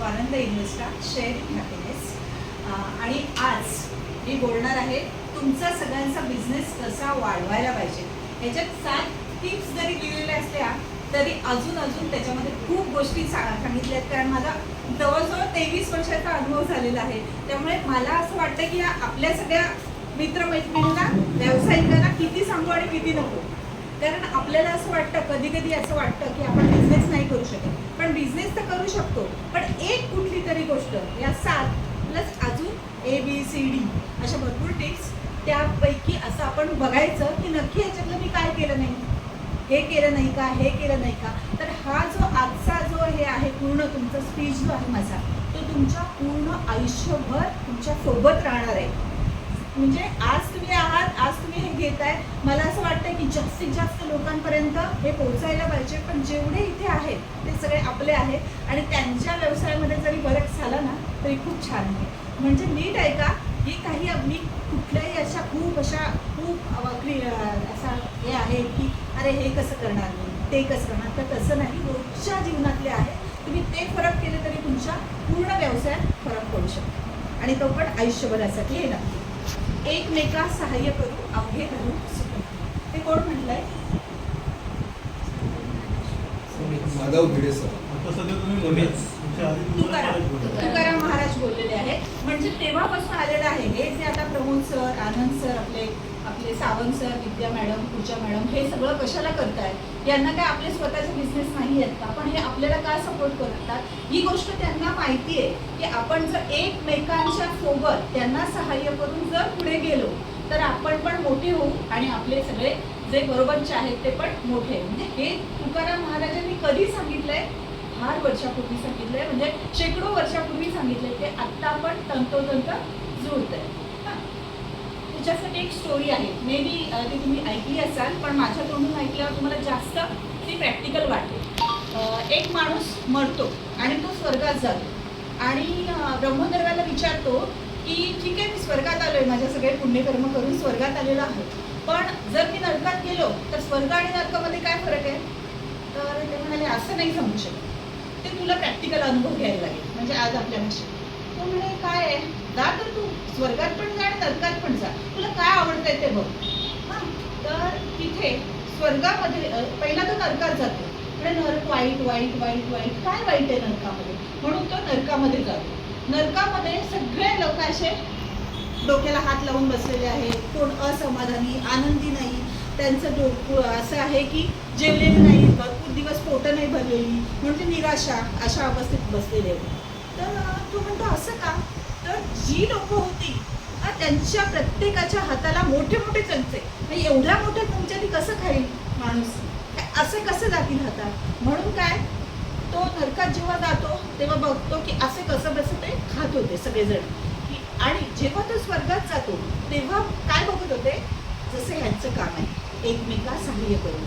Swanand इन्व्हेस्टा sharing happiness. आणि आज मी बोलणार आहे तुमचा सगळ्यांचा बिझनेस कसा वाढवायला पाहिजे. ह्याच्यात 7 टिप्स जरी दिलेल्या असल्या तरी अजून त्याच्यामध्ये खूप गोष्टी सांगितल्या आहेत. कारण माझा जवळजवळ 23 वर्षाचा अनुभव झालेला आहे. त्यामुळे मला असं वाटतं की आपल्या सगळ्या मित्रमैत्रिणींना व्यावसायिकांना किती सांगू आणि किती नको. कारण आपल्याला असं वाटतं कधी असं वाटतं की आपण बिझनेस नाही करू शकत, पण बिझनेस तर करू शकतो. पण एक कुठली तरी गोष्ट या 7 प्लस अजून ABCD अशा भरपूर टिप्स त्यापैकी असं आपण बघायचं की नक्की याच्यातलं मी काय केलं नाही, हे केलं नाही का, हे केलं नाही का. तर हा जो आजचा जो हे आहे पूर्ण तुमचा स्पीच जो आहे माझा, तो तुमच्या पूर्ण आयुष्यभर तुमच्या सोबत राहणार आहे. म्हणजे आज तुम्ही आहात, आज तुम्ही हे घेताय, मला असं वाटतं की जास्तीत जास्त लोकांपर्यंत हे पोहोचायला पाहिजे. पण जेवढे इथे आहेत ते सगळे आपले आहेत आणि त्यांच्या व्यवसायामध्ये जरी फरक झाला ना तरी खूप छान आहे. म्हणजे नीट ऐका की काही मी कुठल्याही अशा खूप असा हे आहे की अरे हे कसं करणार मी, ते कसं करणार, तर तसं नाही. रोजच्या जीवनातले आहे, तुम्ही ते फरक केले तरी तुमच्या पूर्ण व्यवसायात फरक पडू शकतो आणि तो पण आयुष्यभरासाठी हे नक्की. एकमेका सहाय्य करू अवघे धरू सुख. ते कोण म्हटलंय? माधव भिडे सर. तुकाराम महाराज बोललेले आहे. म्हणजे तेव्हापासून आलेलं आहे हे जे आता प्रमोद सर, आनंद सर, आपले सावंत सर, विद्या मॅडम, पूजा मॅडम हे सगळं कशाला करताय. यांना काय आपले स्वतःचे बिझनेस नाही आहेत का, पण हे आपल्याला काय सपोर्ट करतात. ही गोष्ट त्यांना माहिती आहे की आपण जर एकमेकांच्या सोबत त्यांना सहाय्य करून जर पुढे गेलो तर आपण पण मोठे होऊ आणि आपले सगळे जे बरोबरचे आहेत ते पण मोठे. म्हणजे हे तुकाराम महाराजांनी कधी सांगितलंय, फार वर्षापूर्वी सांगितलंय, म्हणजे शेकडो वर्षापूर्वी सांगितलंय. ते आत्ता आपण तंतोतंत जुळतंय. त्याच्यासाठी एक स्टोरी आहे, मे बी ती तुम्ही ऐकली असाल, पण माझ्या तोंडून ऐकल्यावर तुम्हाला जास्त ती प्रॅक्टिकल वाटेल. एक माणूस मरतो आणि तो स्वर्गात जातो आणि ब्रह्मदेवाला विचारतो की ठीक आहे, मी स्वर्गात आलोय, माझ्या सगळे पुण्यकर्म करून स्वर्गात आलेलो आहे, पण जर मी नरकात गेलो तर स्वर्ग आणि नरकामध्ये काय फरक आहे. तर ते म्हणाले असं नाही समजू शकत, ते तुला प्रॅक्टिकल अनुभव घ्यायला लागेल. म्हणजे आज आपल्या भाषेत तो म्हणे काय आहे, जा तर तू स्वर्गात पण जा आणि नरकात पण जा, तुला काय आवडतंय ते बघ. हां, तर तिथे स्वर्गामध्ये पहिला तो नरकात जातो. म्हणजे नरक वाईट वाईट वाईट वाईट, काय वाईट आहे नरकामध्ये, म्हणून तो नरकामध्ये जातो. नरकामध्ये सगळे लोक असे डोक्याला हात लावून बसलेले आहेत, कोण असमाधानी, आनंदी नाही. त्यांचं डोकं असं आहे की जेवलेले नाही, भरपूर दिवस पोटं नाही भरलेली, म्हणजे निराशा अशा अवस्थेत बसलेले आहेत. तर तो म्हणतो असं का. तर जी लोकं होती त्यांच्या प्रत्येकाच्या हाताला मोठे मोठे चमचे, एवढ्या मोठ्या चमच्यानी कसं खाईल माणूस, असं कसं जातील हातात. म्हणून काय, तो नरकात जेव्हा जातो तेव्हा बघतो की असे कसं बसं ते खात होते सगळेजण. आणि जेव्हा तो स्वर्गात जातो तेव्हा काय बघत होते, जसे ह्यांचं काम आहे एकमेका सहाय्य करून.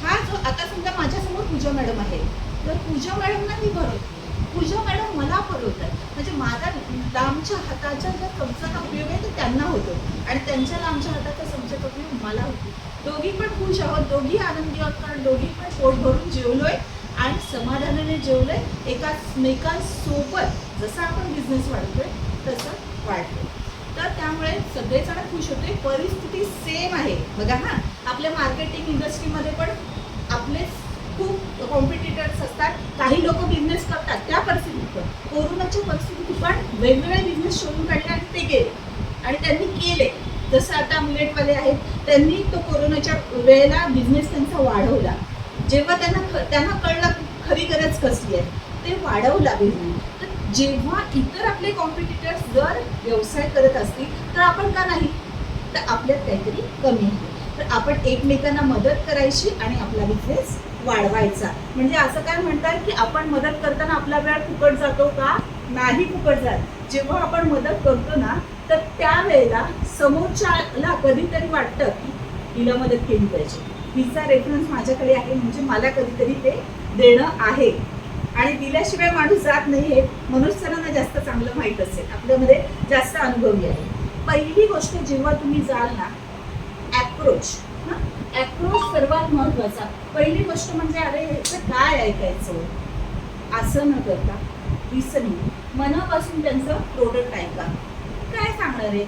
हा जो आता समजा माझ्यासमोर पूजा मॅडम आहे, तर पूजा मॅडमना मी भरवते, पूजा मॅडम मला भरवतात. म्हणजे माझा लांबच्या हाताच्या ज्या चमचाचा उपयोग आहे तो त्यांना होतो आणि त्यांच्या लांबच्या हाताचा चमचाचा उपयोग मला होतो. दोघी पण खुश आहोत, दोघी आनंदी आहोत, कारण दोघी पण पोट भरून जेवलोय आणि समाधानाने जेवलोय. एकमेकांसोबत जसं आपण बिझनेस वाढतोय तसं वाढतोय. तर त्यामुळे सगळेजण खुश होते. परिस्थिती सेम आहे बघा. हां, आपल्या मार्केटिंग इंडस्ट्रीमध्ये पण आपले खूप कॉम्पिटिटर्स असतात. काही लोक बिझनेस करतात त्या परिस्थितीत पण, कोरोनाच्या परिस्थितीत पण वेगवेगळे बिझनेस शोधून काढले आणि ते गेले आणि त्यांनी केले. जसं आता मिलेटवाले आहेत, त्यांनी तो कोरोनाच्या वेळेला बिझनेस त्यांचा वाढवला. जेव्हा त्यांना कळलं खरी गरज कसली आहे, ते वाढवला बिझनेस. तर जेव्हा इतर आपले कॉम्पिटिटर्स जर व्यवसाय करत असतील तर आपण का नाही, तर आपल्यात काहीतरी कमी आहे. तर आपण एकमेकांना मदत करायची आणि आपला बिझनेस वाढवायचा. म्हणजे असं काय म्हणतात की आपण मदत करताना आपला वेळ फुकट जातो का, नाही फुकट जात. जेव्हा आपण मदत करतो ना तर त्यावेळेला समोरच्याला कधीतरी वाटतं की हिला मदत केली पाहिजे, हिचा रेफरन्स माझ्याकडे आहे, म्हणजे मला कधीतरी ते देणं आहे. आणि दिल्याशिवाय माणूस जात नाही हे मनुष्य सरांना जास्त चांगलं माहीत असेल, आपल्यामध्ये जास्त अनुभवी आहे. पहिली गोष्ट जेव्हा तुम्ही जाल ना, ॲप्रोच सर्वात महत्त्वाचा. पहिली गोष्ट म्हणजे अरे ह्याचं काय ऐकायचं, असं न करता लिसनिंग, मनापासून त्यांचं प्रोडक्ट ऐका. काय सांगणार आहे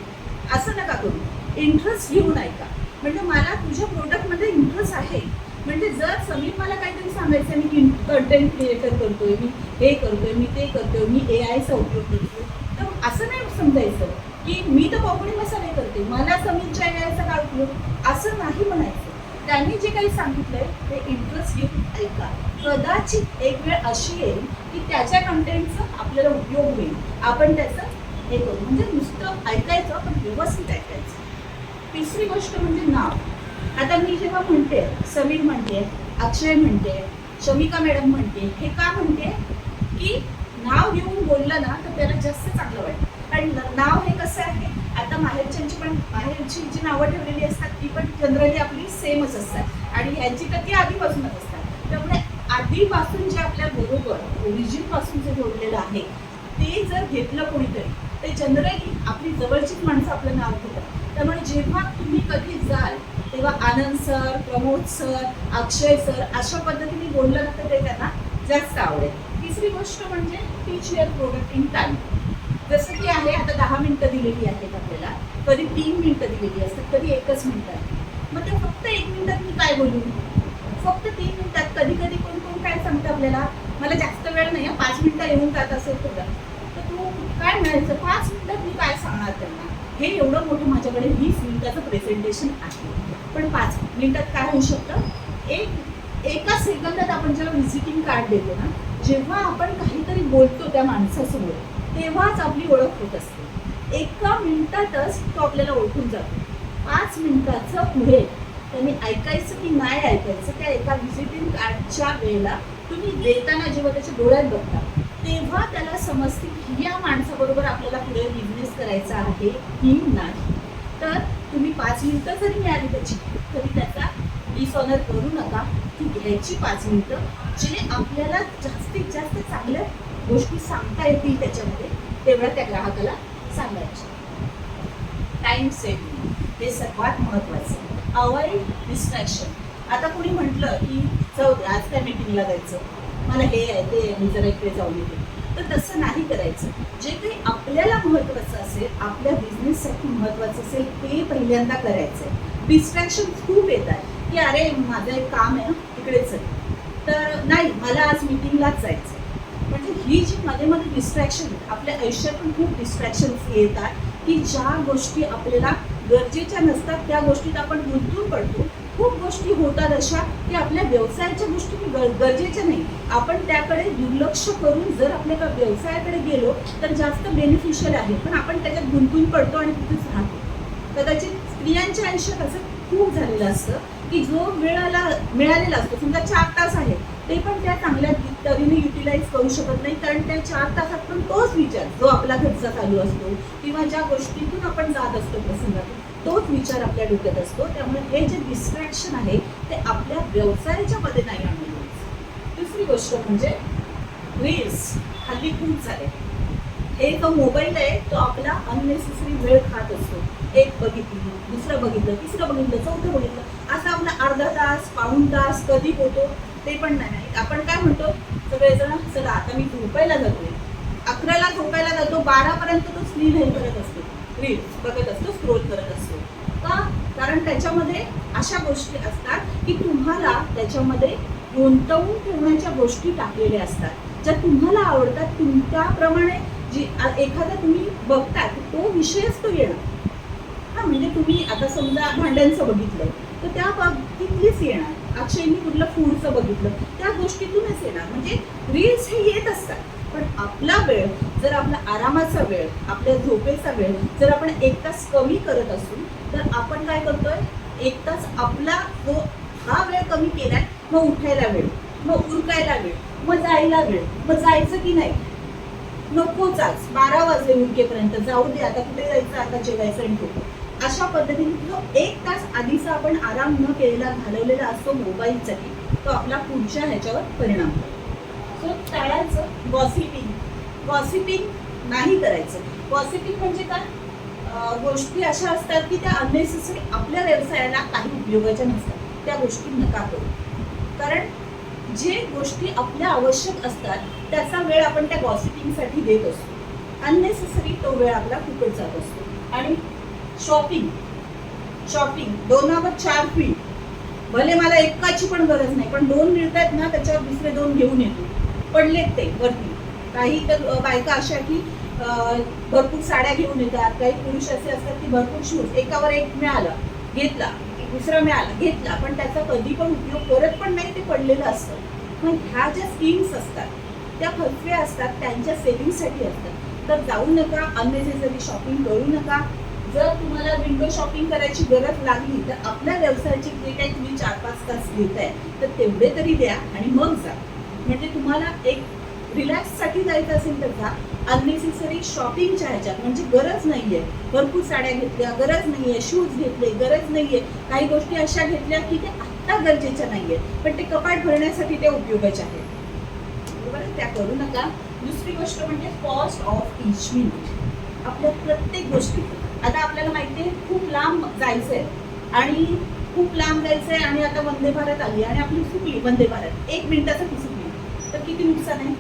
असं नका करू, इंटरेस्ट घेऊन ऐका. म्हणजे मला तुझ्या प्रोडक्टमध्ये इंटरेस्ट आहे. म्हणजे जर समीर मला काहीतरी सांगायचं, मी कंटेंट क्रिएटर करतोय, मी हे करतोय, मी ते करतोय, मी AIचा उपयोग करतोय, तर असं नाही समजायचं की मी तर कोकणी मसाले करते, मला समीरच्या AIचा काय उपयोग, असं नाही म्हणायचं. त्यांनी जे काही सांगितलंय ते इंटरेस्ट घेऊन ऐका. कदाचित एक वेळ अशी येईल की त्याच्या कंटेंटचा आपल्याला उपयोग होईल, आपण त्याचं हे करू. म्हणजे नुसतं ऐकायचं पण व्यवस्थित ऐकायचं. तिसरी गोष्ट म्हणजे नाव. आता मी जेव्हा म्हणते, समीर म्हणते, अक्षय म्हणते, शमिका मॅडम म्हणते, हे का म्हणते की नाव घेऊन बोललं ना तर त्याला जास्त चांगलं वाटतं. कारण नाव हे कसं आहे, आता माहेरच्यांची पण, माहेरची जी नावं ठेवलेली असतात ती पण जनरली आपली सेमच असतात आणि ह्यांची तर ती आधीपासूनच असतात. त्यामुळे आधीपासून जे आपल्या बरोबर ओरिजिन पासून जे जोडलेलं आहे ते जर घेतलं कोणीतरी, ते जनरली आपली जवळचीच माणसं आपलं नाव घेतात. त्यामुळे जेव्हा तुम्ही कधी जाल तेव्हा आनंद सर, प्रमोद सर, अक्षय सर अशा पद्धतीने बोललं ना तर ते त्यांना जास्त आवडेल. तिसरी गोष्ट म्हणजे टीच युअर प्रोडक्ट इन टाइम. जसं की आहे आता 10 मिनिटं दिलेली आहेत आपल्याला, कधी 3 मिनिटं दिलेली असतात, कधी 1च मिनिटात. मग ते फक्त 1 मिनिटात मी काय बोलू, फक्त 3 मिनिटात. कधी कधी कोण कोण काय सांगतं आपल्याला, मला जास्त वेळ नाही, 5 मिनिटं येऊन जात असेल तुला, तर तू काय म्हणायचं, 5 मिनिटात मी काय सांगणार त्यांना, हे एवढं मोठं माझ्याकडे 20 मिनिटाचं प्रेझेंटेशन आहे. पण 5 मिनिटात काय होऊ शकतं, एका सेकंदात आपण जेव्हा व्हिजिटिंग कार्ड देतो ना, जेव्हा आपण काहीतरी बोलतो त्या माणसासमोर, तेव्हाच आपली ओळख होत असते. एका मिनिटातच तो आपल्याला ओळखून जातो. 5 मिनिटाचं पुढे त्यांनी ऐकायचं की नाही ऐकायचं, त्या एका व्हिजिटिंग कार्डच्या वेळेला तुम्ही देताना जेव्हा त्याच्या डोळ्यात बघता तेव्हा त्याला समजते की या माणसाबरोबर आपल्याला पुढे बिझनेस करायचा आहे की नाही. तर तुम्ही 5 मिनिटं जरी मिळाली त्याची, तरी त्याचा डिसऑनर करू नका. ती घ्यायची 5 मिनिटं, जे आपल्याला जास्तीत जास्त चांगल्या गोष्टी सांगता येतील त्याच्यामध्ये, तेवढ्या त्या ग्राहकाला सांगायच्या. टाइम सेव्हिंग हे सर्वात महत्त्वाचं. Avoid distraction. आता कोणी म्हटलं की जाऊ दे आज काय मीटिंगला जायचं, मला हे आहे ते आहे, मी जरा इकडे जाऊन येते, तर तसं नाही करायचं. जे काही आपल्याला महत्त्वाचं असेल, आपल्या बिझनेससाठी महत्त्वाचं असेल, ते पहिल्यांदा करायचं आहे. डिस्ट्रॅक्शन खूप येतात की अरे माझं एक काम आहे तिकडेच आहे, तर नाही मला आज मीटिंगलाच जायचं. म्हणजे ही जी मध्ये मध्ये डिस्ट्रॅक्शन, आपल्या आयुष्यात पण खूप डिस्ट्रॅक्शन्स येतात की ज्या गोष्टी आपल्याला गरजेच्या नसतात त्या गोष्टीत आपण गुंतून पडतो. खूप गोष्टी होतात अशा की आपल्या व्यवसायाच्या गोष्टी गरजेच्या नाही, आपण त्याकडे दुर्लक्ष करून जर आपल्या व्यवसायाकडे गेलो तर जास्त बेनिफिशियल आहे, पण आपण त्याच्यात गुंतून पडतो आणि तिथेच राहतो. कदाचित स्त्रियांच्या आयुष्यात असं खूप झालेलं असतं की जो मिळालेला असतो, समजा 4 तास आहे, ते पण त्या चांगल्या तऱ्हेने युटिलाइज करू शकत नाही. कारण त्या 4 तासात पण तोच विचार जो आपला घरचा चालू असतो किंवा ज्या गोष्टीतून आपण जात असतो प्रसंगातून, तोच विचार आपल्या डोक्यात असतो. त्यामुळे हे जे डिस्ट्रॅक्शन आहे ते आपल्या व्यवसायाच्या मध्ये नाही आणलं. दुसरी गोष्ट म्हणजे रील्स. हल्ली खूप झाले. हे जो मोबाईल आहे तो आपला अननेसेसरी वेळ खात असतो. एक बघितली, दुसरं बघितलं, तिसरं बघितलं, चौथं बघितलं, असं आपला अर्धा तास, पाऊण तास कधी होतो ते पण नाही. आपण काय म्हणतो सगळेजण, चला आता मी झोपायला जातोय, 11ला झोपायला जातो, 12पर्यंत तो स्क्रीन हे करत असतो, रील्स बघत असतो, स्क्रोल करत असतो. का? कारण त्याच्यामध्ये अशा गोष्टी असतात की तुम्हाला त्याच्यामध्ये गुंतवून ठेवण्याच्या गोष्टी टाकलेल्या असतात ज्या तुम्हाला आवडतात. त्याप्रमाणे जी एखादा तुम्ही बघता तो विषयच तो येणार. हा म्हणजे तुम्ही आता समजा भांड्यांचं बघितलं तर त्या बाबतीतलीच येणार. अक्षयनी कुठलं फूडचं बघितलं त्या गोष्टीतूनच येणार. म्हणजे रील्स हे येत असतात. पण आपला वेळ, जर आपला आरामाचा वेळ, आपल्या झोपेचा वेळ जर आपण 1 तास कमी करत असू तर आपण काय करतोय, 1 तास आपला जो हा वेळ कमी केलाय, मग उठायला वेळ, मग उरकायला वेळ, मग जायला वेळ, मग जायचं की नाही, नकोच आज 12 वाजले उरकेपर्यंत, जाऊ दे आता कुठे जायचं, आता जेवायचं आणि झोप. अशा पद्धतीने जो 1 तास आधीचा आपण आराम न केलेला घालवलेला असतो मोबाईलसाठी, तो आपला पुढच्या ह्याच्यावर परिणाम करतो. सो टाळायचं गॉसिपिंग नाही करायचं. गॉसिपिंग म्हणजे काय, गोष्टी अशा असतात की त्या अननेसेसरी आपल्या व्यवसायाला काही उपयोगाच्या नसतात, त्या गोष्टी नका करू. कारण जे गोष्टी आपल्या आवश्यक असतात त्याचा वेळ आपण त्या गॉसिपिंगसाठी देत असतो. अननेसेसरी तो वेळ आपला खूपच जात असतो. आणि शॉपिंग 2वर 4 फील्ड, भले मला एकाची पण गरज नाही, पण 2 मिळतात ना, त्याच्यावर दुसरे 2 घेऊन येतो. पडलेत ते वरती. काही तर बायका अशा की भरपूर साड्या घेऊन येतात, काही पुरुष असे असतात की भरपूर शूज, एकावर एक मिळालं घेतला, दुसरा मिळाला घेतला, पण त्याचा कधी पण उपयोग करत पण नाही, ते पडलेलं असतं. मग ह्या ज्या स्कीम्स असतात त्या फसव्या असतात, त्यांच्या सेव्हिंगसाठी असतात. तर जाऊ नका, अननेसेसरी शॉपिंग करू नका. जर तुम्हाला विंडो शॉपिंग करायची गरज लागली तर आपल्या व्यवसायाचे जे काही तुम्ही 4-5 तास घेताय तर तेवढे तरी द्या आणि मग जा. म्हणजे तुम्हाला एक रिलॅक्ससाठी जायचं असेल तर जा. अननेसेसरी शॉपिंगच्या ह्याच्यात म्हणजे गरज नाहीये, भरपूर साड्या घेतल्या गरज नाहीये, शूज घेतले गरज नाहीये, काही गोष्टी अशा घेतल्या की त्या आत्ता गरजेच्या नाहीये, पण ते कपाट भरण्यासाठी त्या उपयोगाच्या आहेत. बरोबर, त्या करू नका. दुसरी गोष्ट म्हणजे कॉस्ट ऑफ इच मिनिट. आपल्या प्रत्येक गोष्टी, आता आपल्याला माहिती आहे खूप लांब जायचंय आणि खूप लांब जायचंय आणि आता वंदे भारत आली आणि आपली चुकली वंदे भारत, 1 मिनिटासाठी चुकली तर किती नुकसान आहे,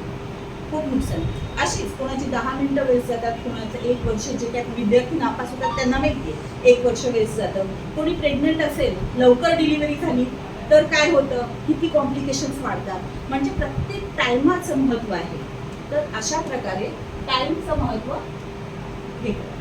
खूप नुकसान. अशीच कोणाची 10 मिनिटं वेस्ट जातात, कोणाचं 1 वर्ष, जे काही विद्यार्थी नापास होतात त्यांना माहिती आहे 1 वर्ष वेस्ट जातं. कोणी प्रेग्नंट असेल, लवकर डिलिव्हरी झाली तर काय होतं, किती कॉम्प्लिकेशन्स वाढतात. म्हणजे प्रत्येक टायमाचं महत्त्व आहे. तर अशा प्रकारे टाइमचं महत्त्व हे करा.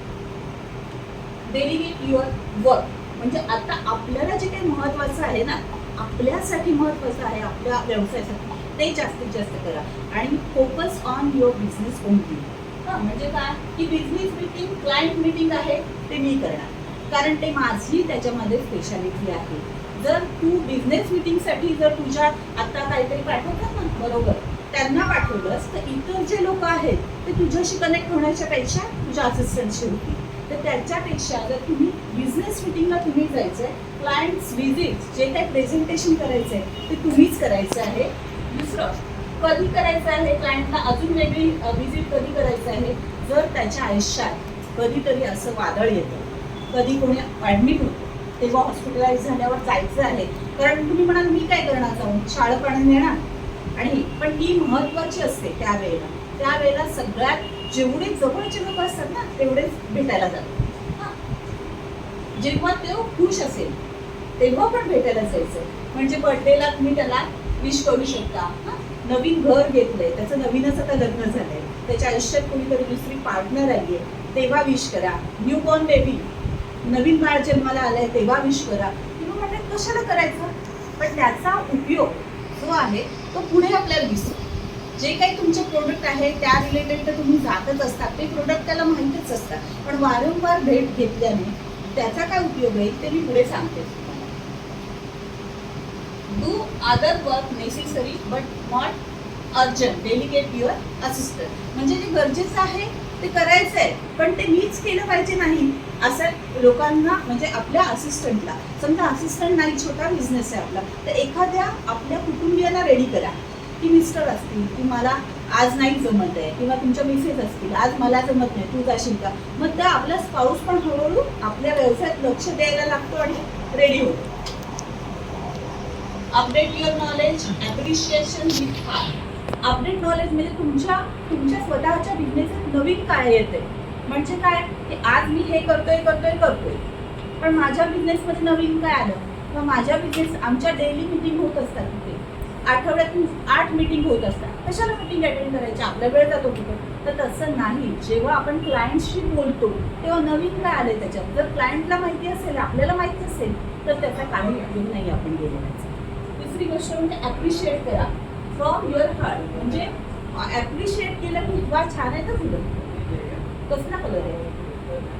Delegate your work. म्हणजे आता आपल्याला जे काही महत्त्वाचं आहे ना, आपल्यासाठी महत्त्वाचं आहे, आपल्या व्यवसायासाठी, ते जास्तीत जास्त करा. आणि focus on your business only. म्हणजे काय की बिझनेस मीटिंग, क्लायंट मीटिंग आहे ते मी करणार, कारण ते माझी त्याच्यामध्ये स्पेशालिटी आहे. जर तू बिझनेस मीटिंगसाठी जर तुझ्या आता काहीतरी पाठवतात ना, बरोबर, त्यांना पाठवलंस तर इतर जे लोक आहेत ते तुझ्याशी कनेक्ट होण्याच्या पेक्षा तुझ्या असिस्टंटशी होतील. तर त्याच्यापेक्षा जर तुम्ही बिझनेस मीटिंगला तुम्ही जायचंय, क्लायंट्स व्हिजिट जे काही प्रेझेंटेशन करायचंय ते तुम्हीच करायचं आहे. दुसरं, कधी करायचं आहे क्लायंटला अजून वेगळी व्हिजिट कधी करायचं आहे, जर त्याच्या आयुष्यात कधीतरी असं वादळ येतं, कधी कोणी ॲडमिट होतं, तेव्हा हॉस्पिटलाइज झाल्यावर जायचं आहे. कारण तुम्ही म्हणाल मी काय करणार जाऊन, शाळा पाणी नेणार, आणि पण ती महत्त्वाची असते त्यावेळेला सगळ्यात जेवढे जवळचे लोक असतात ना तेवढेच भेटायला जातात. जेव्हा तो खुश असेल तेव्हा पण भेटायला जायचं. म्हणजे बर्थडेला तुम्ही त्याला विश करू शकता. नवीन घर घेतलंय, त्याचं नवीनच आता लग्न झालंय, त्याच्या आयुष्यात कोणीतरी दुसरी पार्टनर आलीये तेव्हा विश करा. न्यू बॉर्न बेबी, नवीन बाळ जन्माला आलंय तेव्हा विश करा. किंवा म्हणजे कशाला करायचं, पण त्याचा उपयोग जो आहे तो पुढे आपल्याला दिसतो. जे काही तुमचे प्रोडक्ट आहे त्या रिलेटेड तर तुम्ही जातच असतात, ते प्रोडक्ट त्याला माहीतच असतात, पण वारंवार भेट घेतल्याने त्याचा काय उपयोग आहे ते मी पुढे सांगते. Do other work necessary but not urgent. Delegate your assistant. म्हणजे जे गरजेचं आहे ते करायचं आहे, पण ते मीच केलं पाहिजे नाही असं लोकांना, म्हणजे आपल्या असिस्टंटला, समजा असिस्टंट नाही, छोटा बिझनेस आहे आपला, तर एखाद्या आपल्या कुटुंबियाला रेडी करा की मिस्टर असतील की मला आज नाही जमत आहे, किंवा तुमच्या मिसेस असतील आज मला जमत नाही तू जाशील का, मग त्या आपला स्पाऊस पण हळूहळू आपल्या व्यवसायात लक्ष द्यायला लागतो आणि रेडी होतो. Update your knowledge, appreciation with heart. Update knowledge म्हणजे तुमच्या स्वतःच्या बिझनेसात नवीन काय येते. म्हणजे काय की आज मी हे करतोय, पण माझ्या बिझनेसमध्ये नवीन काय आलं, किंवा माझ्या बिझनेस, आमच्या डेली मीटिंग होत असतात तिथे, आठवड्यातून 8 मीटिंग होत असतात. कशाला मीटिंग अटेंड करायची, आपला वेळ जातो कुठे. तर तसं नाही, जेव्हा आपण क्लायंटशी बोलतो तेव्हा नवीन काय आलंय त्याच्यात. जर क्लायंटला माहिती असेल, आपल्याला माहिती असेल, तर त्याचा काही उपयोग नाही आपण केलेला. दुसरी गोष्ट म्हणजे ॲप्रिशिएट करा फ्रॉम युअर हार्ट. म्हणजे ॲप्रिशिएट केलं की वा छान आहे तर फुलं, कसला कलर आहे,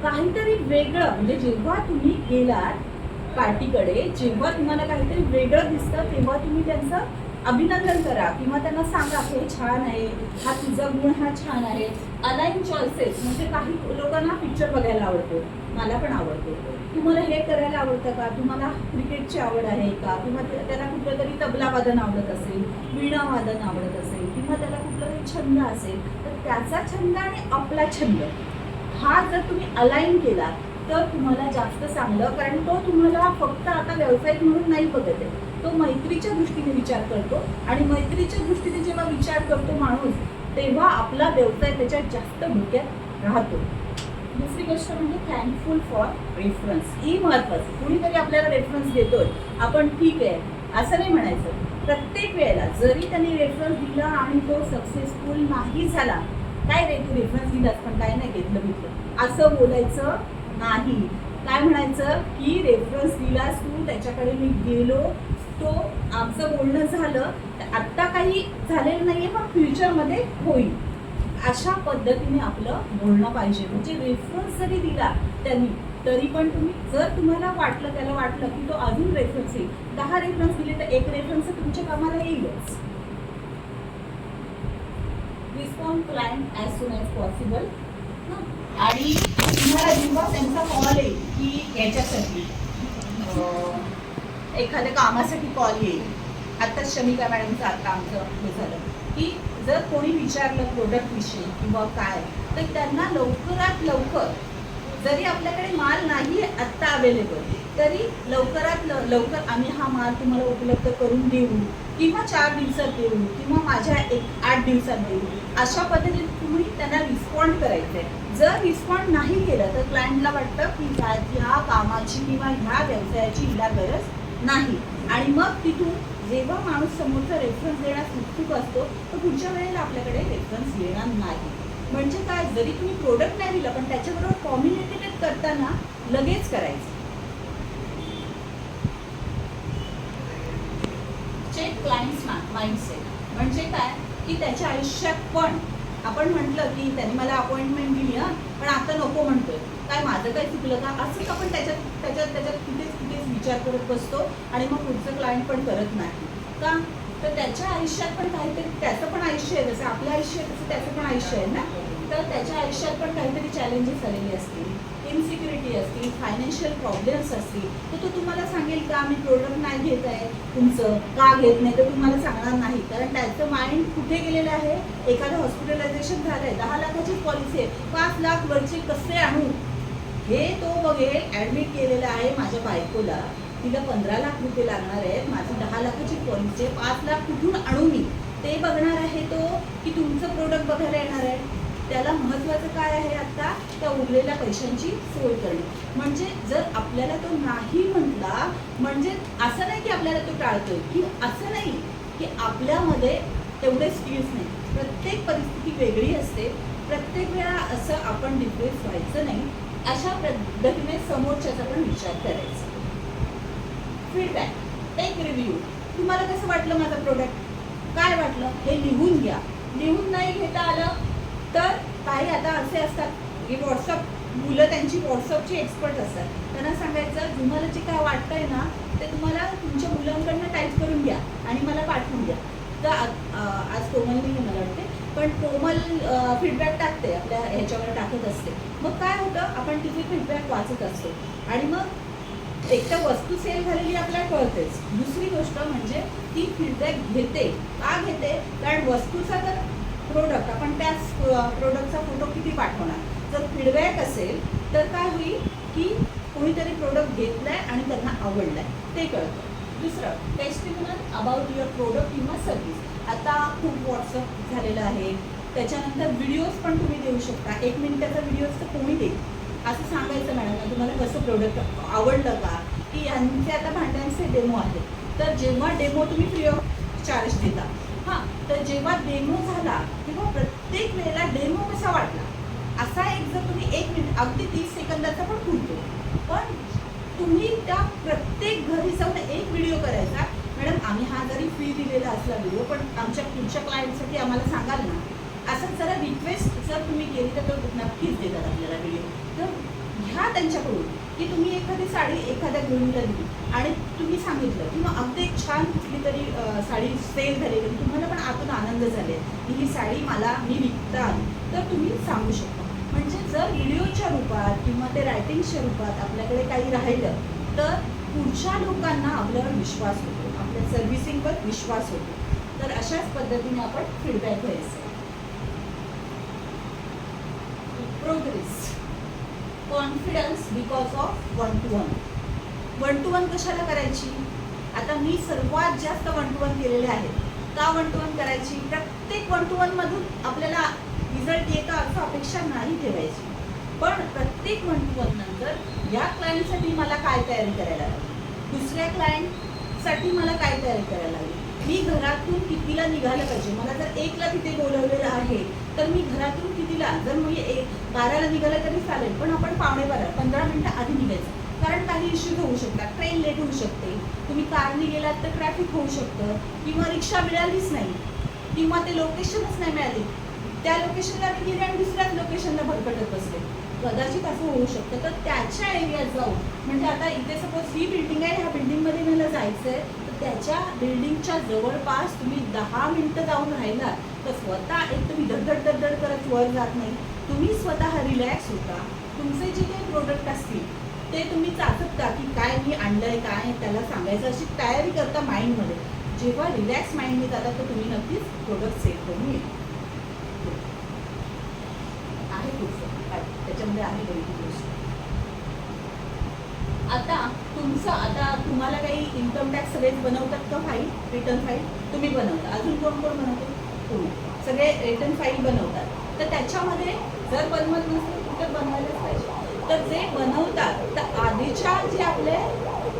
काहीतरी वेगळं. म्हणजे जेव्हा तुम्ही गेलात पार्टीकडे, जेव्हा तुम्हाला काहीतरी वेगळं दिसतं तेव्हा तुम्ही त्यांचं अभिनंदन करा, किंवा त्यांना सांगा हे छान आहे, हा तुझा गुण हा छान आहे. Align choices. म्हणजे काही लोकांना पिक्चर बघायला आवडतो, मला पण आवडतो. तुम्हाला हे करायला आवडतं का, तुम्हाला क्रिकेटची आवड आहे का, किंवा त्याला कुठलं तरी तबला वादन आवडत असेल, वीणा वादन आवडत असेल, किंवा त्याला कुठला तरी छंद असेल, तर त्याचा छंद आणि आपला छंद हा जर तुम्ही अलाइन केला तर तुम्हाला जास्त चांगलं. कारण तो तुम्हाला फक्त आता व्यावसायिक म्हणून नाही बघत आहे, तो मैत्रीच्या दृष्टीने विचार करतो, आणि मैत्रीच्या दृष्टीने जेव्हा विचार करतो माणूस तेव्हा आपला व्यवसाय त्याच्यात जास्त डोक्यात राहतो. दुसरी गोष्ट म्हणजे थँकफुल फॉर रेफरन्स. ही महत्वाची. कुणीतरी आपल्याला रेफरन्स देतोय, आपण ठीक आहे असं नाही म्हणायचं. प्रत्येक वेळेला जरी त्यांनी रेफरन्स दिला आणि तो सक्सेसफुल नाही झाला, काय रे तू रेफरन्स दिलास पण काय नाही घेतलं असं बोलायचं नाही. काय म्हणायचं की रेफरन्स दिलास तू, त्याच्याकडे मी गेलो, तो आमचं बोलणं झालं, आत्ता काही झालेलं नाहीये पण फ्युचरमध्ये होईल. अशा पद्धतीने आपलं बोलणं पाहिजे. म्हणजे रेफरन्स जरी दिला त्यांनी तरी पण तुम्ही, जर तुम्हाला वाटलं, त्याला वाटलं की तो अजून रेफरन्स येईल, 10 रेफरन्स दिले तर एक रेफरन्स तुमच्या कामाला येईलच. Respond client as soon as possible. आणि तुम्हाला जेव्हा त्यांचा कॉल येईल की याच्यासाठी एखाद्या कामासाठी कॉल येईल, आता शमिका मॅडमचं आता आमचं हे झालं की जर कोणी विचारलं प्रोडक्टविषयी किंवा काय, तर त्यांना लवकरात लवकर, जरी आपल्याकडे माल नाही आत्ता अवेलेबल, तरी लवकरात लवकर आम्ही हा माल तुम्हाला उपलब्ध करून देऊ किंवा 4 दिवसात देऊ किंवा माझ्या 8 दिवसात देऊ. अशा पद्धतीने तुम्ही त्यांना रिस्पॉन्ड करायचं आहे. जर रिस्पॉन्ड नाही केलं तर क्लायंटला वाटतं की ह्या कामाची किंवा ह्या व्यवसायाची हिला गरज नाही. आणि मग तिथून जेव्हा माणूस समोरचा रेफरन्स देण्यास उत्सुक असतो तर पुढच्या वेळेला आपल्याकडे रेफरन्स येणार नाही. म्हणजे काय, जरी तुम्ही प्रोडक्ट नाही दिलं पण त्याच्याबरोबर कॉम्युनिकेट करताना लगेच करायचं. Check clients mindset. म्हणजे काय की त्याच्या आयुष्यात पण आपण म्हटलं की त्यांनी मला अपॉइंटमेंट दिली पण आता नको म्हणतोय, काय माझं काय चुकलं का, असंच आपण त्याच्यात कुठेच विचार करत बसतो आणि मग पुढचं क्लायंट पण करत नाही का. तर त्याच्या आयुष्यात पण काहीतरी, त्याचं पण आयुष्य आहे, जसं आपलं आयुष्य आहे तसं त्याचं पण आयुष्य आहे ना. तर त्याच्या आयुष्यात पण काहीतरी चॅलेंजेस आलेले असतील, इनसिक्युरिटी असतील, फायनान्शियल प्रॉब्लेम्स असतील, तर तो तुम्हाला सांगेल का मी प्रोडक्ट नाही घेत आहे तुमचं, का घेत नाही, तर तुम्हाला सांगणार नाही. कारण त्याचं माइंड कुठे गेलेलं आहे, एखादं हॉस्पिटलायझेशन झालं आहे, 10 लाखाची पॉलिसी आहे, 5 लाख वरचे कसे आणू हे तो बघेल. ॲडमिट केलेलं आहे माझ्या बायकोला, तिला 15 लाख रुपये लागणार आहेत, माझी 10 लाखाची पॉलिसी आहे, 5 लाख कुठून आणू मी, ते बघणार आहे तो की तुमचं प्रोडक्ट बघायला येणार आहे. त्याला महत्त्वाचं काय आहे आता, त्या उरलेल्या पैशांची सोय करणे. म्हणजे जर आपल्याला तो नाही म्हटला, म्हणजे असं नाही की आपल्याला तो टाळतोय, की असं नाही की आपल्यामध्ये तेवढे स्किल्स नाही. प्रत्येक परिस्थिती वेगळी असते, प्रत्येक वेळा असं आपण डिप्रेस व्हायचं नाही. अशा पद्धतीने समोरच्याचा पण विचार करायचा. Feedback, take review. तुम्हाला कसं वाटलं माझं प्रोडक्ट, काय वाटलं हे लिहून घ्या. लिहून नाही घेता आलं तर काही आता असे असतात की मुलं त्यांची व्हॉट्सअपची एक्सपर्ट असतात, त्यांना सांगायचं तुम्हाला जे काय वाटतंय ना ते तुम्हाला तुमच्या मुलांकडनं टाईप करून घ्या आणि मला पाठवून द्या. तर आज कोमल नाही मला वाटते, पण कोमल फीडबॅक टाकते, आपल्या ह्याच्यावर टाकत असते. मग काय होतं, आपण तिथे फीडबॅक वाचत असतो आणि मग एक तर वस्तू सेल झालेली आपल्याला कळतेच. दुसरी गोष्ट म्हणजे ती फीडबॅक घेते. का घेते, कारण वस्तूचा तर प्रोडक्ट आपण त्याच प्रोडक्टचा फोटो किती पाठवणार. जर फीडबॅक असेल तर काय होईल की कोणीतरी प्रोडक्ट घेतलाय आणि त्यांना आवडलाय ते कळतं. दुसरं, टेस्टिमोनियल अबाउट युअर प्रोडक्ट किंवा सर्व्हिस. आता खूप व्हॉट्सअप झालेलं आहे, त्याच्यानंतर व्हिडिओज पण तुम्ही देऊ शकता. 1 मिनिटाचा व्हिडिओज तर कोणी देईल, असं सांगायचं मॅडम तुम्हाला कसं प्रोडक्ट आवडलं का, की यांचे आता भांड्यांचे डेमो आहेत, तर जेव्हा डेमो तुम्ही फ्री ऑफ चार्ज देता, हां, तर जेव्हा डेमो झाला तेव्हा प्रत्येक वेळेला डेमो कसा वाटला असा एक जर तुम्ही 1 मिनिट, अगदी 30 सेकंदाचा पण पुरतो, पण तुम्ही त्या प्रत्येक घरी जाऊन एक व्हिडिओ करायचा. मॅडम आम्ही हा जरी फ्री दिलेला असला व्हिडिओ, पण आमच्या पुढच्या क्लायंटसाठी आम्हाला सांगाल ना, असं जरा रिक्वेस्ट जर तुम्ही केली तर तो नक्कीच देतात आपल्याला व्हिडिओ. तर घ्या त्यांच्याकडून की तुम्ही एखादी साडी एखाद्या गृहिणीला दिली आणि तुम्ही सांगितलं किंवा अगदी एक छान कुठली तरी साडी सेल झालेली, तुम्हाला पण आतून आनंद झाले की ही साडी मी विकता, तर तुम्ही सांगू शकता. म्हणजे जर व्हिडिओच्या रूपात किंवा ते रायटिंगच्या रूपात आपल्याकडे काही राहिलं तर पुढच्या लोकांना आपल्यावर विश्वास होतो, आपल्या सर्व्हिसिंगवर विश्वास होतो. तर अशाच पद्धतीने आपण फीडबॅक घ्यायचं. Progress, confidence because of 1-to-1. 1-to-1 कशाला करायची, आता मी सर्वात जास्त 1-to-1 केलेले आहेत. का 1-to-1 करायची, प्रत्येक प्रत्येक 1 to 1 मधून आपल्याला रिझल्ट येतं असं अपेक्षा नाही ठेवायची. पण प्रत्येक 1 to 1 नंतर या क्लायंटसाठी मला काय तयारी करायला लागली, दुसऱ्या क्लायंटसाठी मला काय तयारी करायला लागली, मी घरातून कितीला निघालं पाहिजे. मला जर 1ला तिथे बोलवलेलं आहे तर मी घरातून कितीला, जर मी 12ला निघालं तरी चालेल, पण आपण 11:15 15 मिनिटं आधी निघायचं. कारण काही इश्यूज होऊ शकतात, ट्रेन लेट होऊ शकते, तुम्ही कारने गेलात तर ट्रॅफिक होऊ शकतं, किंवा रिक्षा मिळालीच नाही, किंवा ते लोकेशनच नाही मिळाली, त्या लोकेशनला मी गेले आणि दुसऱ्याच लोकेशनला भरकटत बसले, कदाचित असं होऊ शकतं. तर त्याच्या एरियात जाऊन, म्हणजे आता इथे सपोज ही बिल्डिंग आहे, ह्या बिल्डिंगमध्ये मला जायचं आहे, तर त्याच्या बिल्डिंगच्या जवळपास तुम्ही 10 मिनिटं जाऊन राहिला तर स्वतः एक तुम्ही धडधड करत वर जात नाही, तुम्ही स्वतः रिलॅक्स होता. तुमचे जे काही प्रोडक्ट असतील ते तुम्ही चाचपता की काय मी आणलंय, काय त्याला सांगायचं, अशी तयारी करता माइंडमध्ये. जेव्हा रिलॅक्स माइंडने जाता तर तुम्ही नक्कीच प्रोडक्ट सेल करून येईल. आहे खूप त्याच्यामध्ये आहे बरीच गोष्ट. आता तुम्हाला काही इन्कम टॅक्स सगळेच बनवतात का फाईल, रिटर्न फाईल तुम्ही बनवता, अजून कोण कोण बनवतो, तुम्ही सगळे रिटर्न फाईल बनवतात. तर त्याच्यामध्ये जर बनवत नसेल तर बनवायलाच पाहिजे. तर जे बनवतात तर आधीच्या जे आपले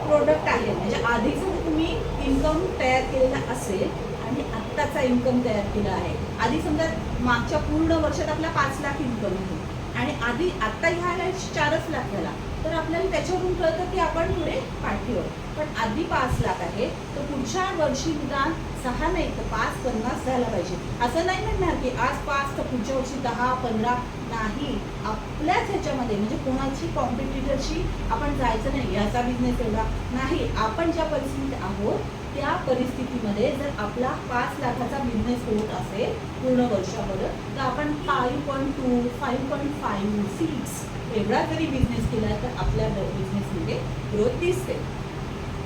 प्रोडक्ट आहे, म्हणजे आधीचं तुम्ही इन्कम तयार केलेला असेल आणि आत्ताचा इन्कम तयार केला आहे. आधी समजा मागच्या पूर्ण वर्षात आपला 5 लाख इन्कम आहे आणि आत्ता ह्या 4च लाख झाला, तर आपल्याला त्याच्यावरून कळतं की आपण पुढे पाठीवर. पण आधी 5 लाख आहे तर पुढच्या वर्षी निदान 6 नाही तर 5 50 झाला पाहिजे. असं नाही म्हणणार की आज 5 तर पुढच्या वर्षी 10 15 नाही. आपल्याच ह्याच्यामध्ये म्हणजे कोणाची कॉम्पिटिटरशी आपण जायचं नाही, याचा बिझनेस एवढा नाही. आपण ज्या परिस्थितीत आहोत त्या परिस्थितीमध्ये जर आपला 5 लाखाचा बिझनेस होत असेल पूर्ण वर्षामध्ये तर आपण 5.2 5.5 6 एवढा जरी बिझनेस केला तर आपल्या बिझनेसमध्ये ग्रोथ दिसते.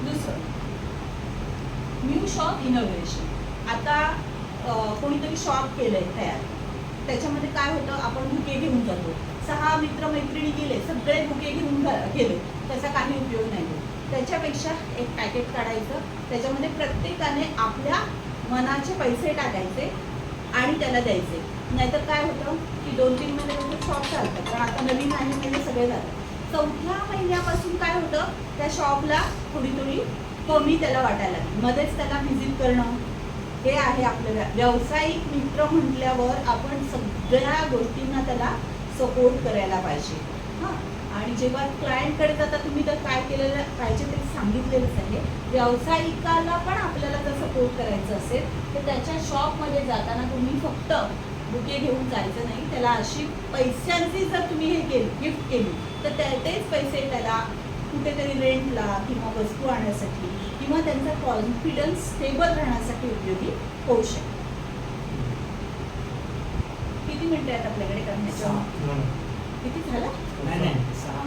दुसरं न्यू शॉप इनोव्हेशन. आता कोणीतरी शॉप केलंय तयार, त्याच्यामध्ये काय होतं, आपण बुके घेऊन जातो, 6 मित्रमैत्रिणी गेले, सगळे बुके घेऊन गेले, त्याचा काही उपयोग नाही होत. त्याच्यापेक्षा एक पॅकेट काढायचं, त्याच्यामध्ये प्रत्येकाने आपल्या मनाचे पैसे टाकायचे आणि त्याला द्यायचे. नाहीतर काय होतं की 2-3 महिन्यानंतर शॉप चालतात, कारण आता नवीन आहे म्हणजे सगळे जातात. 4थ्या महिन्यापासून काय होतं, त्या शॉपला थोडी कमी त्याला वाटायला लागली, मध्येच त्याला व्हिजिट करणं. हे आहे आपलं व्यावसायिक मित्र म्हटल्यावर आपण सगळ्या गोष्टींना त्याला सपोर्ट करायला पाहिजे. हां, आणि जेव्हा क्लायंटकडे जाता तुम्ही तर काय केलेलं पाहिजे ते सांगितलेलंच आहे. व्यावसायिकाला पण आपल्याला जर सपोर्ट करायचं असेल तर त्याच्या शॉपमध्ये जाताना तुम्ही फक्त बुके घेऊन जायचं नाही, त्याला अशी पैशांची जर तुम्ही हे केली गिफ्ट केली तर तेच पैसे त्याला कुठेतरी रेंटला किंवा वस्तू आणण्यासाठी किंवा त्यांचा कॉन्फिडन्स स्टेबल राहण्यासाठी उपयोगी होऊ शकतो. किती मिनिटं आहेत आपल्याकडे करण्याच्या? किती झालं? 6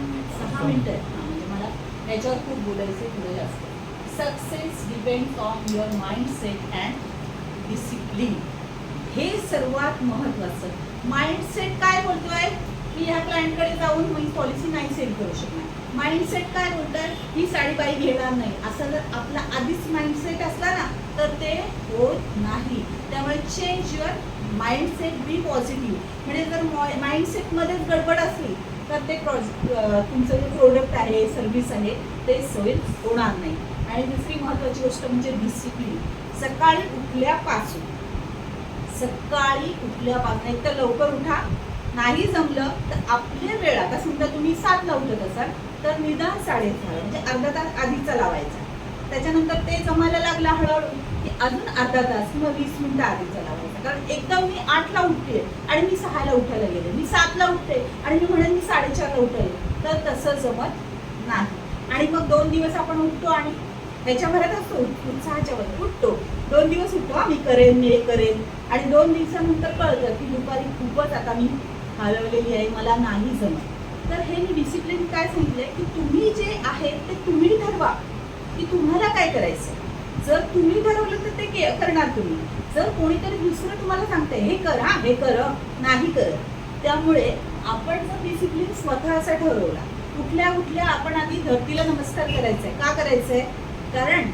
मिनिटं आहेत. म्हणजे मला याच्यावर खूप बोलायचे पुढे जास्त. Success depends on your mindset and discipline. हे सर्वात महत्त्वाचं. माइंडसेट काय बोलतोय, मी ह्या क्लायंटकडे जाऊन मी पॉलिसी नाही सेल करू शकणार. माइंडसेट काय बोलतोय, ही साडी बाई घेणार नाही. असं जर आपला आधीच माइंडसेट असला ना तर ते होत नाही. त्यामुळे change your mindset, be positive. म्हणजे जर माइंडसेटमध्येच गडबड असली तर ते तुमचं जे प्रोडक्ट आहे, सर्व्हिस आहे ते सेल होणार नाही. आणि दुसरी महत्त्वाची गोष्ट म्हणजे डिसिप्लिन. सकाळी उठल्यापासून एक तर लवकर उठा, नाही जमलं तर आपल्या वेळा, आता समजा तुम्ही 7ला उठत असाल तर निदान 6:30 म्हणजे अर्धा तास आधीचा लावायचा. त्याच्यानंतर ते जमायला लागला हळूहळू की अजून अर्धा तास किंवा 20 मिनिटं आधीचा लावायचा. कारण एकदम मी 8ला उठते आणि मी 6ला उठायला गेले, मी 7ला उठते आणि मी म्हणेन मी 4:30ला उठेल, तर तसं जमत नाही. आणि मग 2 दिवस आपण उठतो आणि ह्याच्या भरात असतो, उत्साहाच्या वर उठतो, 2 दिवस उठतो, मी करेन, मी हे करेन, आणि 2 दिवसानंतर कळतं की दुपारी खूपच आता मी हलवलेली आहे, मला नाही जमत. तर हे मी डिसिप्लिन काय सांगितलंय की तुम्ही जे आहे ते तुम्ही ठरवा की तुम्हाला काय करायचं. जर तुम्ही ठरवलं तर ते करणार तुम्ही. जर कोणीतरी दुसरं तुम्हाला सांगते हे कर, हा हे कर, नाही करत. त्यामुळे आपण जर डिसिप्लिन स्वतःचा ठरवला, उठल्या आपण आधी धरतीला नमस्कार करायचा आहे. का करायचंय? कारण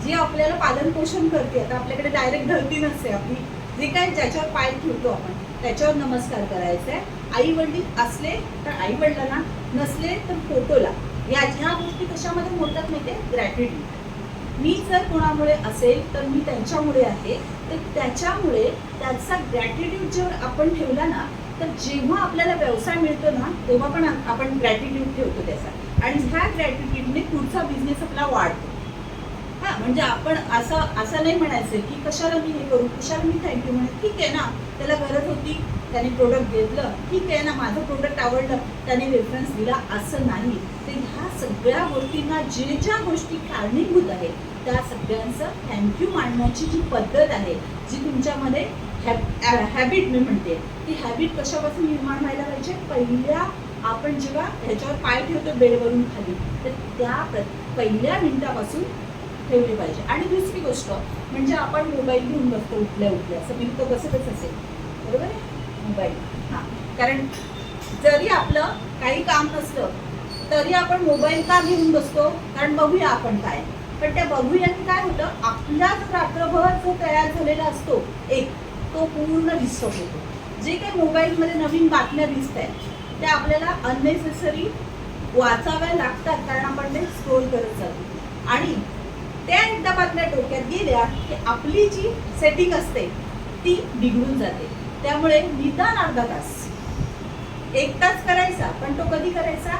जे आपल्याला पालन पोषण करते, आता आपल्याकडे डायरेक्ट धरती नसते, आपली जे काय ज्याच्यावर पाय ठेवतो आपण त्याच्यावर नमस्कार करायचा आहे. आई वडील असले तर आई वडिलांना, नसले तर फोटोला. ह्या गोष्टी कशामध्ये मोडतात माहितीये? ग्रॅटिट्यूड. मी जर कोणामुळे असेल तर मी त्यांच्यामुळे आहे, तर त्याच्यामुळे त्याचा ग्रॅटिट्यूड जेव्हा आपण ठेवला ना, तर जेव्हा आपल्याला व्यवसाय मिळतो ना तेव्हा पण आपण ग्रॅटिट्यूड ठेवतो त्याचा, आणि ह्या ग्रॅटिट्यूडने पुढचा बिझनेस आपला वाढतो. हा, म्हणजे आपण असं नाही म्हणायचं की कशाला मी हे करू, कशाला मी थँक्यू म्हणेन. ठीक आहे ना, त्याला गरज होती, त्याने प्रोडक्ट घेतलं, ठीक आहे ना, माझं प्रोडक्ट आवडलं, त्याने रेफरन्स दिला, असं नाही. तर ह्या सगळ्या गोष्टींना ज्या गोष्टी कारणीभूत आहेत त्या सगळ्यांचं थँक्यू मांडण्याची जी पद्धत आहे, जी तुमच्यामध्ये हॅबिट मी म्हणते, ती हॅबिट कशापासून निर्माण व्हायला पाहिजे? पहिल्या आपण जेव्हा ह्याच्यावर पाय ठेवतो बेडवरून खाली, तर त्या पहिल्या मिनिटापासून ठेवली पाहिजे. आणि दुसरी गोष्ट म्हणजे आपण मोबाईल घेऊन बसतो उठल्या असं मी तो बसतच असेल, बरोबर आहे? मोबाईल, हां, कारण जरी आपलं काही काम नसलं तरी आपण मोबाईल का घेऊन बसतो? कारण बघूया आपण काय. पण त्या बघूयाने काय होतं, आपला जो रात्रभर जो तयार झालेला असतो तो पूर्ण डिस्टर्ब होतो. जे काही मोबाईलमध्ये नवीन बातम्या दिसत आहेत त्या आपल्याला अननेसेसरी वाचाव्या लागतात, कारण आपण ते स्क्रोल करत जातो. आणि त्या एकदा बातम्या डोक्यात गेल्या की आपली जी सेटिंग असते ती बिघडून जाते. त्यामुळे निदान अर्धा तास, 1 तास करायचा, पण तो कधी करायचा?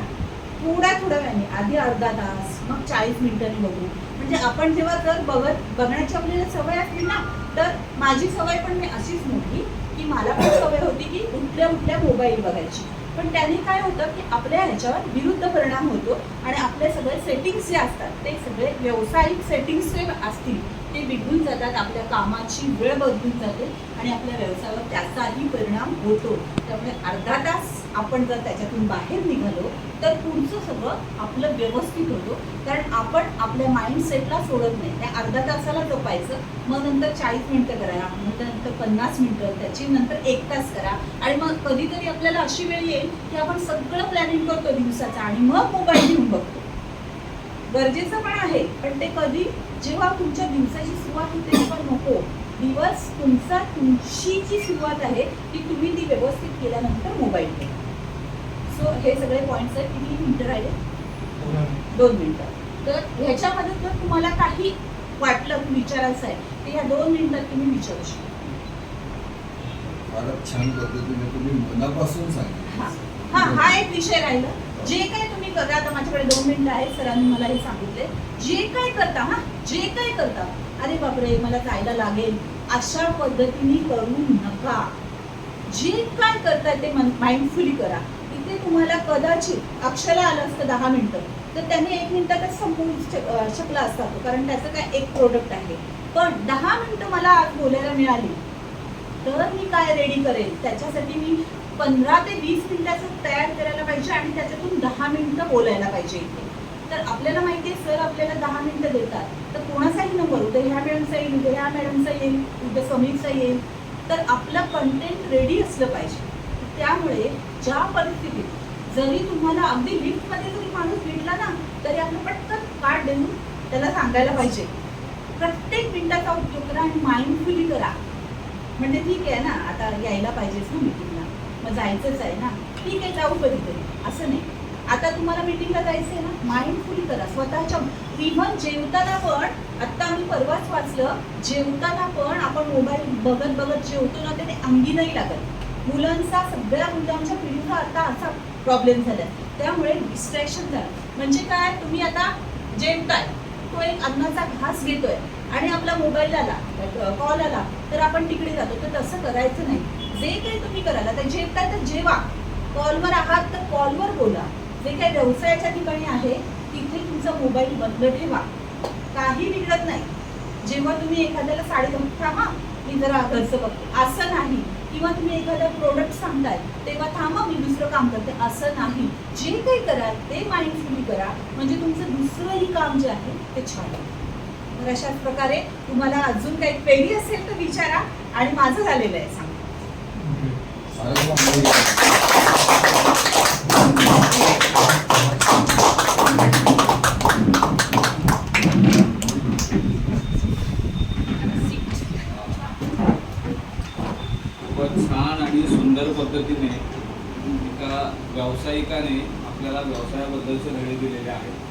थोड्या वेळाने. आधी अर्धा तास, मग 40 मिनिटांनी बघू. म्हणजे आपण जेव्हा जर बघण्याची आपल्याला सवय असली ना, तर माझी सवय पण मी अशीच मोठी की मला पण सवय होती की उठल्या मोबाईल बघायची. पण त्याने काय होतं की आपल्या ह्याच्यावर विरुद्ध परिणाम होतो, आणि आपले सगळे सेटिंग्स जे असतात ते सगळे व्यावसायिक सेटिंग्स जे असतील ते बिघडून जातात. आपल्या कामाची वेळ बदलून जाते आणि आपल्या व्यवसायावर त्याचाही परिणाम होतो. त्यामुळे अर्धा तास आपण जर त्याच्यातून बाहेर निघालो तर पुढचं सगळं आपलं व्यवस्थित होतं. कारण आपण आपल्या माइंडसेटला सोडत नाही. त्या अर्धा तासाला जपायचं, मग नंतर 40 मिनिटं करा, नंतर 50 मिनिटं, त्याची नंतर 1 तास करा. आणि मग कधीतरी आपल्याला अशी वेळ येईल की आपण सगळं प्लॅनिंग करतो दिवसाचं आणि मग मोबाईल घेऊन बघतो. गरजेचं पण आहे, पण ते कधी? जेव्हा तुमच्या दिवसाची सुरुवात होते तेव्हा नको. दिवस तुमची जी सुरुवात आहे ती तुम्ही ती व्यवस्थित केल्यानंतर मोबाईल घ्या. सो हे सगळे पॉईंट्स आहेत. किती मिनिटं राहिले? 2 मिनिटं. तर ह्याच्यामध्ये जर तुम्हाला काही वाटलं की विचारायचं आहे तर ह्या 2 मिनिटात तुम्ही विचारू शकता. फारच छान पद्धतीने तुम्ही मनापासून सांगितलं. हा एक विषय राहिला. जे काही तुम्ही करता, आता माझ्याकडे 2 मिनिटं आहेत, सरांनी मला हे सांगितले, जे काय करता, अरे बापरे मला जायला लागेल, अशा पद्धतीने करू नका. जे काय करताय ते माइंडफुली करा. इथे तुम्हाला कदाचित अक्षला आलं असतं 10 मिनिटं, तर त्याने 1 मिनिटातच संपवू शकला असता तो, कारण त्याचं काय एक प्रोडक्ट आहे. पण 10 मिनिटं मला आज बोलायला मिळाली तर मी काय रेडी करेल, त्याच्यासाठी मी 15 ते 20 मिनिटाचं तयार करायला पाहिजे आणि त्याच्यातून 10 मिनिटं बोलायला पाहिजे इथे. तर आपल्याला माहिती आहे सर आपल्याला 10 मिनिटं देतात, तर कोणाचाही नंबर, उद्या ह्या मॅडमचा येईल, उद्या ह्या मॅडमचा येईल, उद्या समीरचा येईल, तर आपलं कंटेंट रेडी असलं पाहिजे. त्यामुळे ज्या परिस्थितीत जरी तुम्हाला अगदी लिफ्टमध्ये जरी माणूस भेटला ना, तरी आपलं पटकन कार्ड देऊन त्याला सांगायला पाहिजे. प्रत्येक मिनिटाचा उपयोग करा आणि माइंडफुली करा. म्हणजे ठीक आहे ना, आता यायला पाहिजेच ना मीटिंगला, मग जायचंच आहे ना, ठीक आहे जाऊ कधीतरी, असं नाही. आता तुम्हाला मीटिंगला जायचं आहे ना, माइंडफुली करा. स्वतःच्या इव्हन जेवताना पण, आत्ता आम्ही परवाच वाचलं, जेवताना पण आपण मोबाईल बघत जेवतो ना, ते अंगी नाही लागत. सगळ्या मुलांच्या पिढीचा आता असा प्रॉब्लेम झाला. त्यामुळे डिस्ट्रॅक्शन झालं. म्हणजे काय, तुम्ही आता जेवताय, तो एक अन्नाचा घास घेतोय आणि आपला मोबाईल आला, कॉल आला, तर आपण तिकडे जातो. तर तसं करायचं नाही. जे काही तुम्ही कराल, आता जेवताय तर जेवा, कॉलवर आहात तर कॉलवर बोला. जे काही व्यवसायाच्या ठिकाणी आहे तिथे तुमचा मोबाईल बंद ठेवा, काही बिघडत नाही. जेव्हा तुम्ही एखाद्याला साडी थांबा मी जरा घरचं बघते असं नाही, किंवा तुम्ही एखादा प्रोडक्ट सांगताय तेव्हा थांबा मी दुसरं काम करते असं नाही. जे काही कराल ते माइंडफुली करा, म्हणजे तुमचं दुसरंही काम जे आहे ते छान आहे. तर अशाच प्रकारे तुम्हाला अजून काही क्वेरी असेल तर विचारा, आणि माझं झालेलं आहे सांगा. एका व्यावसायिकाने आपल्याला व्यवसायाबद्दलचे धडे दिलेले आहेत.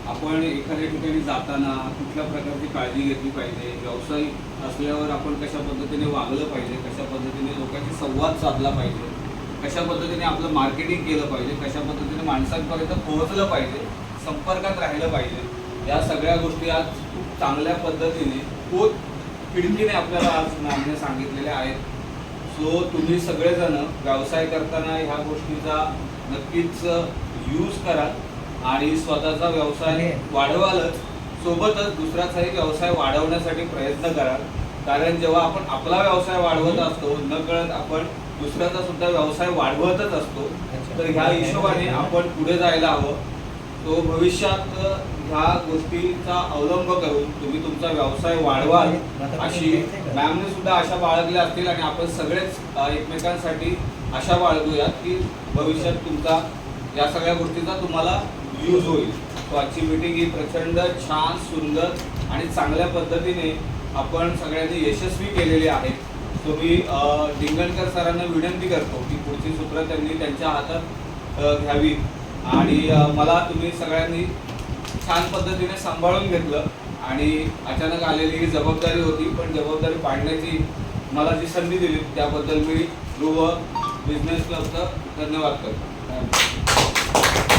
आपण एखाद्या ठिकाणी जाताना कुठल्या प्रकारची काळजी घेतली पाहिजे, व्यावसायिक असल्यावर आपण कशा पद्धतीने वागलं पाहिजे, कशा पद्धतीने लोकांशी संवाद साधला पाहिजे, कशा पद्धतीने आपलं मार्केटिंग केलं पाहिजे, कशा पद्धतीने माणसांपर्यंत पोहोचलं पाहिजे, संपर्कात राहिलं पाहिजे, या सगळ्या गोष्टी आज खूप चांगल्या पद्धतीने खूप खिडकीने आपल्याला आज मॅमने सांगितलेल्या आहेत. सो तुम्ही सगळेजण व्यवसाय करताना ह्या गोष्टीचा नक्कीच यूज करा आणि स्वतःचा व्यवसाय वाढवालच, सोबतच दुसऱ्याचाही व्यवसाय वाढवण्यासाठी प्रयत्न करा. कारण जेव्हा आपण आपला व्यवसाय वाढवत असतो नकळत आपण दुसऱ्याचा सुद्धा व्यवसाय वाढवतच असतो. तर ह्या हिशोबाने आपण पुढे जायला हवं. तो भविष्यात ह्या गोष्टीचा अवलंब करून तुम्ही तुमचा व्यवसाय वाढवाल अशी मॅमने सुद्धा आशा बाळगल्या असतील आणि आपण सगळेच एकमेकांसाठी आशा बाळगूयात की भविष्यात तुमचा या सगळ्या गोष्टीचा तुम्हाला यूज होईल. तो आजची मीटिंग ही प्रचंड छान, सुंदर आणि चांगल्या पद्धतीने आपण सगळ्यांनी यशस्वी केलेली आहे. तो मी डिंगणकर सरांना विनंती करतो की पुढची सूत्र त्यांनी त्यांच्या हातात घ्यावी आणि मला तुम्ही सगळ्यांनी छान पद्धतीने सांभाळून घेतलं आणि अचानक आलेली ही जबाबदारी होती, पण जबाबदारी पाडण्याची मला जी संधी दिली त्याबद्दल मी ध्रुव बिझनेस क्लबचं धन्यवाद करतो.